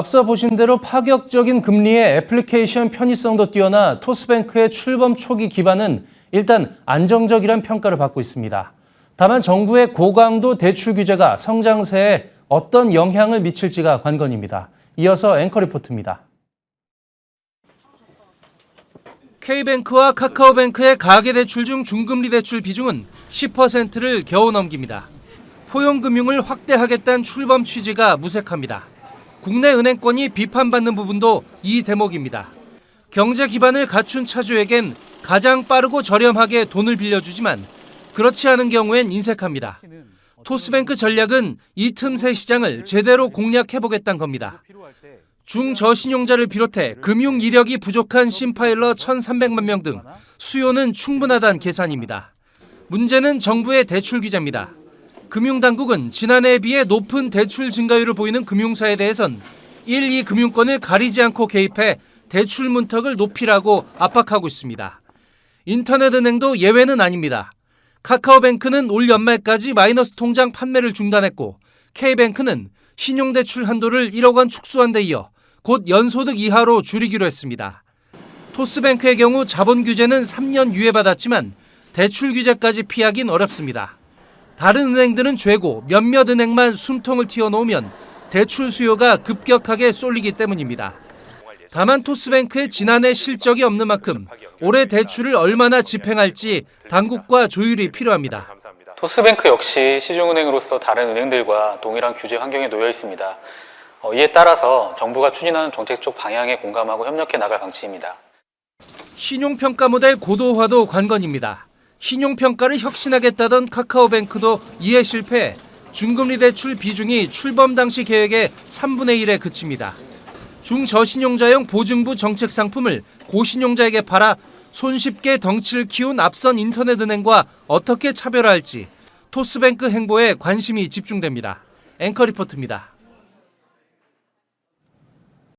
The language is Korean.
앞서 보신 대로 파격적인 금리에 애플리케이션 편의성도 뛰어나 토스뱅크의 출범 초기 기반은 일단 안정적이란 평가를 받고 있습니다. 다만 정부의 고강도 대출 규제가 성장세에 어떤 영향을 미칠지가 관건입니다. 이어서 앵커 리포트입니다. K뱅크와 카카오뱅크의 가계대출 중 중금리 대출 비중은 10%를 겨우 넘깁니다. 포용금융을 확대하겠다는 출범 취지가 무색합니다. 국내 은행권이 비판받는 부분도 이 대목입니다. 경제 기반을 갖춘 차주에겐 가장 빠르고 저렴하게 돈을 빌려주지만 그렇지 않은 경우엔 인색합니다. 토스뱅크 전략은 이 틈새 시장을 제대로 공략해보겠다는 겁니다. 중저신용자를 비롯해 금융 이력이 부족한 심파일러 1,300만 명 등 수요는 충분하다는 계산입니다. 문제는 정부의 대출 규제입니다. 금융당국은 지난해에 비해 높은 대출 증가율을 보이는 금융사에 대해선 1, 2금융권을 가리지 않고 개입해 대출 문턱을 높이라고 압박하고 있습니다. 인터넷은행도 예외는 아닙니다. 카카오뱅크는 올 연말까지 마이너스 통장 판매를 중단했고 K뱅크는 신용대출 한도를 1억 원 축소한 데 이어 곧 연소득 이하로 줄이기로 했습니다. 토스뱅크의 경우 자본 규제는 3년 유예받았지만 대출 규제까지 피하긴 어렵습니다. 다른 은행들은 죄고 몇몇 은행만 숨통을 틔워놓으면 대출 수요가 급격하게 쏠리기 때문입니다. 다만 토스뱅크의 지난해 실적이 없는 만큼 올해 대출을 얼마나 집행할지 당국과 조율이 필요합니다. 토스뱅크 역시 시중은행으로서 다른 은행들과 동일한 규제 환경에 놓여 있습니다. 이에 따라서 정부가 추진하는 정책적 방향에 공감하고 협력해 나갈 방침입니다. 신용평가 모델 고도화도 관건입니다. 신용평가를 혁신하겠다던 카카오뱅크도 이에 실패해 중금리 대출 비중이 출범 당시 계획의 3분의 1에 그칩니다. 중저신용자형 보증부 정책 상품을 고신용자에게 팔아 손쉽게 덩치를 키운 앞선 인터넷은행과 어떻게 차별화할지 토스뱅크 행보에 관심이 집중됩니다. 앵커 리포트입니다.